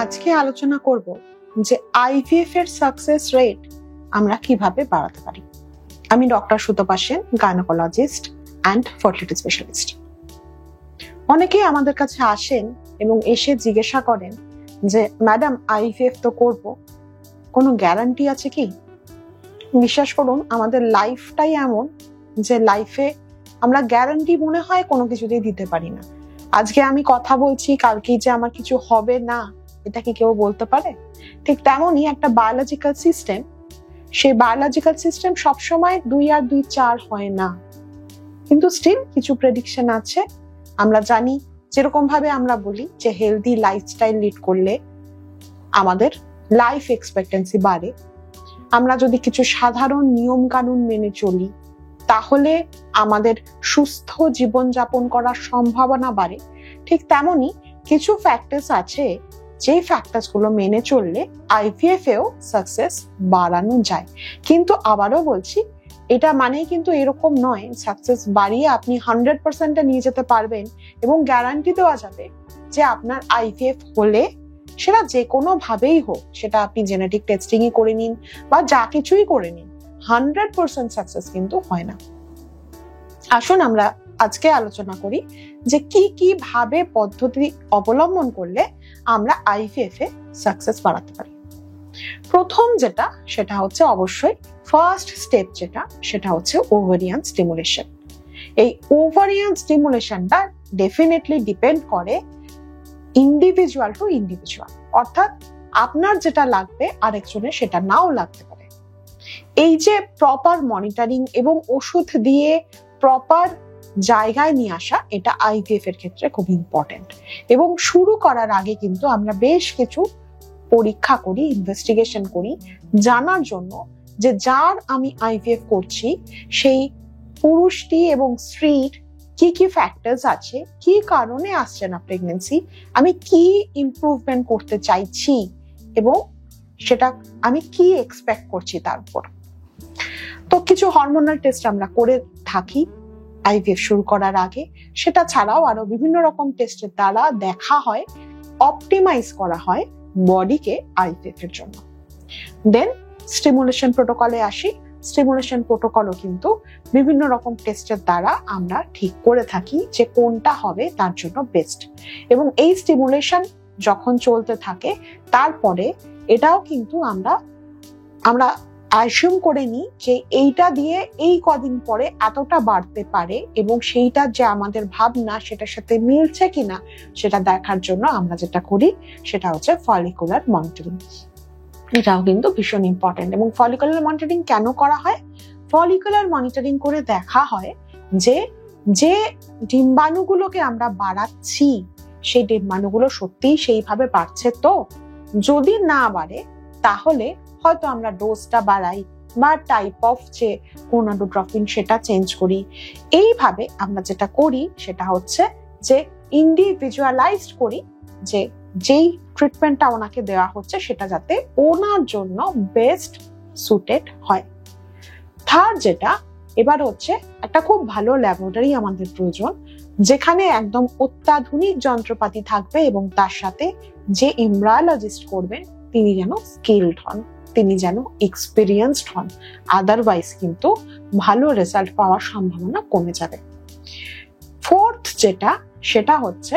আজকে আলোচনা করব যে আইভিএফ এর সাকসেস রেট আমরা কিভাবে বাড়াতে পারি। আমি doctor Sutapa Sen, gynaecologist and fertility specialist. অনেকেই আমাদের কাছে আসেন এবং এসে জিজ্ঞাসা করেন যে ম্যাডাম আইভিএফ তো করব, কোনো গ্যারান্টি আছে কি? বিশ্বাস করুন, আমাদের লাইফটাই এমন যে লাইফে আমরা গ্যারান্টি মনে হয় কোনো কিছুতেই দিতে পারি না। আজকে আমি কথা বলছি, কালকেই যে আমার কিছু হবে না, এটা কি কেউ বলতে পারে? ঠিক তেমনই একটা বায়োলজিক্যাল সিস্টেম, সেই বায়োলজিক্যাল সিস্টেম সবসময় 2 আর 2 4 হয় না, কিন্তু স্টিল কিছু প্রেডিকশন আছে। আমরা জানি যেরকম ভাবে আমরা বলি যে হেলদি লাইফস্টাইল লিড করলে আমাদের লাইফ এক্সপেক্টেন্সি বাড়ে। আমরা যদি কিছু সাধারণ নিয়ম কানুন মেনে চলি তাহলে আমাদের সুস্থ জীবনযাপন করার সম্ভাবনা বাড়ে। ঠিক তেমনি কিছু ফ্যাক্টরস আছে, যে ফ্যাক্টরস গুলো মেনে চললে আইভিএফ এও সাকসেস বাড়ানো যায়। কিন্তু আবারও বলছি, এটা মানে কিন্তু এরকম নয় সাকসেস বাড়িয়ে আপনি 100% নিয়ে যেতে পারবেন এবং গ্যারান্টি দেওয়া যাবে যে আপনার আইভিএফ হলে, সেটা যে কোনো ভাবেই হোক, সেটা আপনি জেনেটিক টেস্টিংই করে নিন বা যা কিছুই করে নিন, 100% সাকসেস কিন্তু হয় না। আসুন আমরা আজকে আলোচনা করি যে কি কি ভাবে পদ্ধতি অবলম্বন করলে আমরা আইভিএফ এ সাকসেস বাড়াতে পারি। প্রথম যেটা, সেটা হচ্ছে অবশ্যই ফার্স্ট স্টেপ যেটা, সেটা হচ্ছে ওভারিয়ান স্টিমুলেশন। এই ওভারিয়ান স্টিমুলেশনটা ডেফিনেটলি ডিপেন্ড করে ইন্ডিভিজুয়াল টু ইন্ডিভিজুয়াল, অর্থাৎ আপনার যেটা লাগবে আরেকজনের সেটা নাও লাগতে পারে। এই যে প্রপার মনিটরিং এবং ওষুধ দিয়ে প্রপার জায়গায় নিয়ে আসা, এটা আইভিএফ এর ক্ষেত্রে খুব ইম্পর্টেন্ট। এবং শুরু করার আগে কিন্তু আমরা বেশ কিছু পরীক্ষা করি, ইনভেস্টিগেশন করি, জানার জন্য যে যার আমি আইভিএফ করছি সেই পুরুষটি এবং স্ত্রীর কি কি ফ্যাক্টরস আছে, কি কারণে আসছে না প্রেগন্যান্সি, আমি কি ইমপ্রুভমেন্ট করতে চাইছি এবং সেটা আমি কি এক্সপেক্ট করছি তার উপর। তো কিছু হরমোনাল টেস্ট আমরা করে থাকি আইভিএফ শুরু করার আগে। সেটা ছাড়াও আরো বিভিন্ন রকম টেস্টের দ্বারা দেখা হয়, অপটিমাইজ করা হয় বডিকে আইভিএফ এর জন্য। দেন স্টিমুলেশন প্রোটোকলে আসি। স্টিমুলেশন প্রোটোকলও কিন্তু বিভিন্ন রকম টেস্টের দ্বারা আমরা ঠিক করে থাকি যে কোনটা হবে তার জন্য বেস্ট। এবং এই স্টিমুলেশন যখন চলতে থাকে তারপরে এটাও কিন্তু আমরা অ্যাজিউম করে নিই যে এইটা দিয়ে এই কদিন পরে এতটা বাড়তে পারে এবং সেইটা যে আমাদের ভাবনা সেটার সাথে মিলছে কিনা সেটা দেখার জন্য আমরা যেটা করি সেটা হচ্ছে ফলিকুলার মনিটরিং। এটাও কিন্তু ভীষণ ইম্পর্টেন্ট। এবং ফলিকুলার মনিটরিং কেন করা হয়? ফলিকুলার মনিটরিং করে দেখা হয় যে যে ডিম্বাণুগুলোকে আমরা বাড়াচ্ছি সেই ডিম্বাণুগুলো সত্যিই সেইভাবে বাড়ছে। তো যদি না বাড়ে তাহলে হয়তো আমরা ডোজটা বাড়াই বা টাইপ অফ যে গোনাডোট্রপিন সেটা চেঞ্জ করি। এইভাবে আমরা যেটা করি সেটা হচ্ছে যে ইন্ডিভিজুয়ালাইজড করি যে যেই ট্রিটমেন্টটা ওনাকে দেওয়া হচ্ছে সেটা যাতে ওনার জন্য বেস্ট সুটেড হয়। থার্ড যেটা, এবার হচ্ছে একটা খুব ভালো ল্যাবরেটরি আমাদের প্রয়োজন, যেখানে একদম অত্যাধুনিক যন্ত্রপাতি থাকবে এবং তার সাথে যে এমব্রায়োলজিস্ট করবেন তিনি যেন স্কিলড হন, তিনি যেন এক্সপিরিয়েন্সড হন। আদারওয়াইজ কিন্তু ভালো রেজাল্ট পাওয়ার সম্ভাবনা কমে যাবে। ফোর্থ যেটা, সেটা হচ্ছে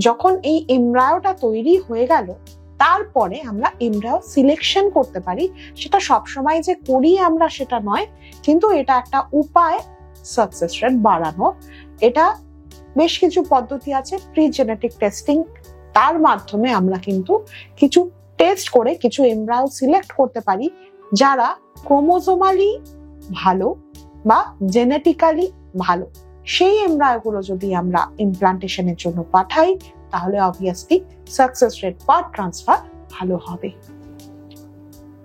যখন এই এমব্রায়োটা তৈরি হয়ে গেল তারপরে আমরা এমব্রায়ো সিলেকশন করতে পারি। সেটা সবসময় যে করি আমরা সেটা নয়, কিন্তু এটা একটা উপায় সাকসেস রেট বাড়ানোর। এটা বেশ কিছু পদ্ধতি আছে, প্রি জেনেটিক টেস্টিং, তার মাধ্যমে আমরা কিন্তু কিছু টেস্ট করে কিছু এমব্রায়ো সিলেক্ট করতে পারি যারা ক্রোমোজোমালি ভালো বা জেনেটিক্যালি ভালো। সেই এমব্রায়োগুলো যদি আমরা ইমপ্লান্টেশনের জন্য পাঠাই তাহলে অবভিয়াসলি সাকসেস রেট পার ট্রান্সফার ভালো হবে।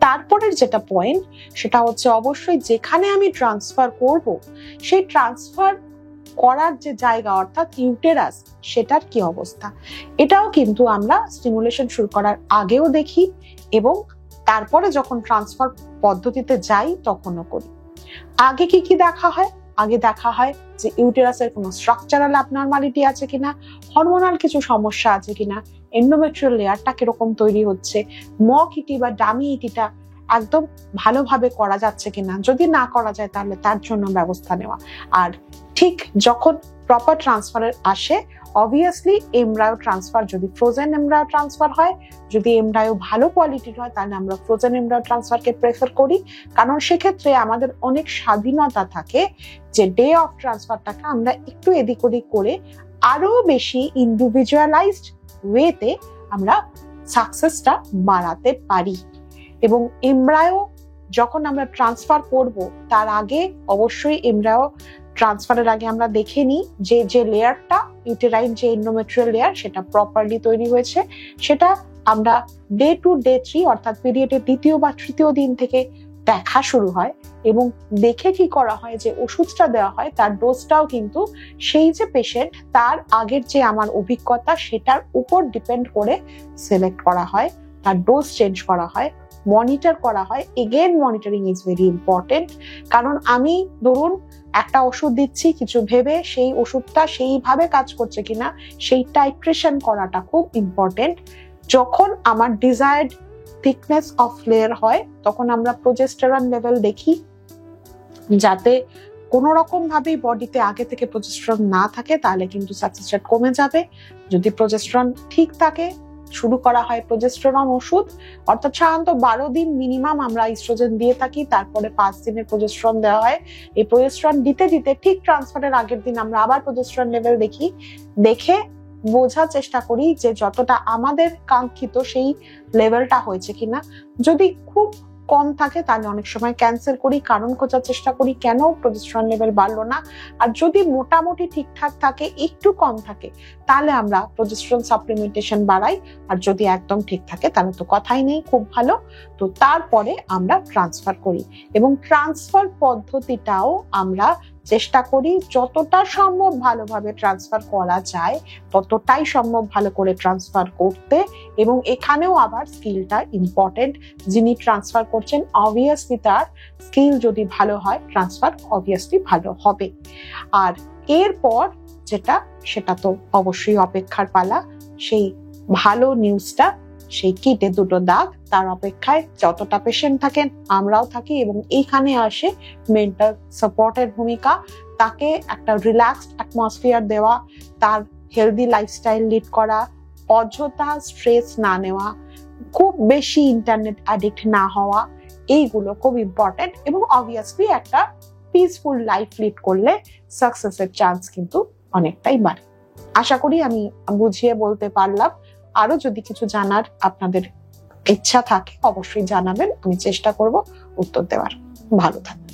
তারপরের যেটা পয়েন্ট, সেটা হচ্ছে অবশ্যই যেখানে আমি ট্রান্সফার করব সেই ট্রান্সফার করার যে জায়গা অর্থাৎ ইউটেরাস, সেটার কি অবস্থা। এটাও কিন্তু আমরা স্টিমুলেশন শুরু করার আগেও দেখি এবং তারপরে যখন ট্রান্সফার পদ্ধতিতে যাই তখনও করি। আগে কি কি দেখা হয়? আগে দেখা হয় যে ইউটেরাসের কোনো স্ট্রাকচারাল অ্যাবনরমালিটি আছে কিনা, হরমোনাল কিছু সমস্যা আছে কিনা, এন্ডোমেট্রিয়াল লেয়ারটা কিরকম তৈরি হচ্ছে, মক ইটি বা ডামি ইটিটা একদম ভালোভাবে করা যাচ্ছে কিনা, যদি না করা যায় তাহলে তার জন্য ব্যবস্থা নেওয়া। আর ঠিক যখন প্রপার ট্রান্সফারের আসে, অবভিয়াসলি এমব্রায়ো ট্রান্সফার, যদি ফ্রোজেন এমব্রায়ো ট্রান্সফার হয়, যদি এমব্রায়ো ভালো কোয়ালিটির হয়, তাহলে আমরা ফ্রোজেন এমব্রায়ো ট্রান্সফারকে প্রেফার করি, কারণ সেক্ষেত্রে আমাদের অনেক স্বাধীনতা থাকে যে ডে অফ ট্রান্সফারটাকে আমরা একটু এদিক ওদিক করে আরো বেশি ইন্ডিভিজুয়ালাইজড ওয়েতে আমরা সাকসেসটা বাড়াতে পারি। এবং এমব্রায়ো যখন আমরা ট্রান্সফার করব তার আগে অবশ্যই এমব্রায়ো ট্রান্সফারের আগে আমরা দেখে নিই যে লেয়ারটা ইউটেরাইন যে এন্ডোমেট্রিয়াল লেয়ার সেটা প্রপারলি তৈরি হয়েছে। সেটা আমরা ডে 2 ডে 3 অর্থাৎ পিরিয়ডের দ্বিতীয় বা তৃতীয় দিন থেকে দেখা শুরু হয়, এবং দেখে কি করা হয় যে ওষুধটা দেওয়া হয় তার ডোজটাও কিন্তু সেই যে পেশেন্ট তার আগের যে আমার অভিজ্ঞতা সেটার উপর ডিপেন্ড করে সিলেক্ট করা হয়, তার ডোজ চেঞ্জ করা হয়, মনিটর করা হয়। Again monitoring is very important, কারণ আমি ধরুন একটা ওষুধ দিচ্ছি কিছু ভেবে, সেই ওষুধটা সেইভাবে কাজ করছে কিনা সেই টাইট্রেশন করাটা খুব ইম্পর্টেন্ট। যখন আমার ডিজায়ার্ড থিকনেস অফ লেয়ার হয় তখন আমরা প্রোজেস্টেরন লেভেল দেখি, যাতে কোনো রকম ভাবেই বডিতে আগে থেকে প্রোজেস্টেরন না থাকে, তাহলে কিন্তু সাকসেস রেট কমে যাবে। যদি প্রোজেস্টেরন ঠিক থাকে, শুরু করা হয় প্রোজেস্টেরন ওষুধ, অর্থাৎ সাধারণত 12 দিন মিনিমাম আমরা ইস্ট্রোজেন দিয়ে থাকি, তারপরে 5 দিনের প্রোজেস্টেরন দেওয়া হয়। এই প্রোজেস্টেরন দিতে দিতে ঠিক ট্রান্সফারের আগের দিন আমরা আবার প্রোজেস্টেরন লেভেল দেখি, দেখে বোঝার চেষ্টা করি যে যতটা আমাদের কাঙ্ক্ষিত সেই লেভেলটা হয়েছে কিনা। যদি খুব কম থাকে তাহলে অনেক সময় ক্যান্সেল করি, কারণ খোঁজার চেষ্টা করি কেন প্রোজেস্টেরন লেভেল বাড়লো না। আর যদি মোটামুটি ঠিকঠাক থাকে, একটু কম থাকে, তাহলে আমরা প্রোজেস্টেরন সাপ্লিমেন্টেশন বাড়াই। আর যদি একদম ঠিক থাকে তাহলে তো কথাই নেই, খুব ভালো। তো তারপরে আমরা ট্রান্সফার করি, এবং ট্রান্সফার পদ্ধতিটাও আমরা চেষ্টা করি যতটা সম্ভব ভালোভাবে ট্রান্সফার করা যায় ততটাই সম্ভব ভালো করে ট্রান্সফার করতে। এবং এখানেও আবার স্কিলটা ইম্পর্টেন্ট, যিনি ট্রান্সফার করছেন অবভিয়াসলি তার স্কিল যদি ভালো হয় ট্রান্সফার অবভিয়াসলি ভালো হবে। আর এরপর যেটা, সেটা তো অবশ্যই অপেক্ষার পালা, সেই ভালো নিউজটা, সেই কিটে 2টো দাগ, তার অপেক্ষায় যতটা পেশেন্ট থাকেন আমরাও থাকি। এবং এইখানে আসে মেন্টাল সাপোর্টের ভূমিকা, তাকে একটা রিল্যাক্সড অ্যাটমসফিয়ার দেওয়া, তার হেলদি লাইফস্টাইল লিড করা, অযথা স্ট্রেস না নেওয়া, খুব বেশি ইন্টারনেট অ্যাডিক্ট না হওয়া, এইগুলো খুব ইম্পর্টেন্ট। এবং অবভিয়াসলি একটা পিসফুল লাইফ লিড করলে সাকসেসের চান্স কিন্তু অনেকটাই বাড়ে। আশা করি আমি বুঝিয়ে বলতে পারলাম। আরো যদি কিছু জানার আপনাদের ইচ্ছা থাকে অবশ্যই জানাবেন, আমি চেষ্টা করব উত্তর দেওয়ার। ভালো থাকবেন।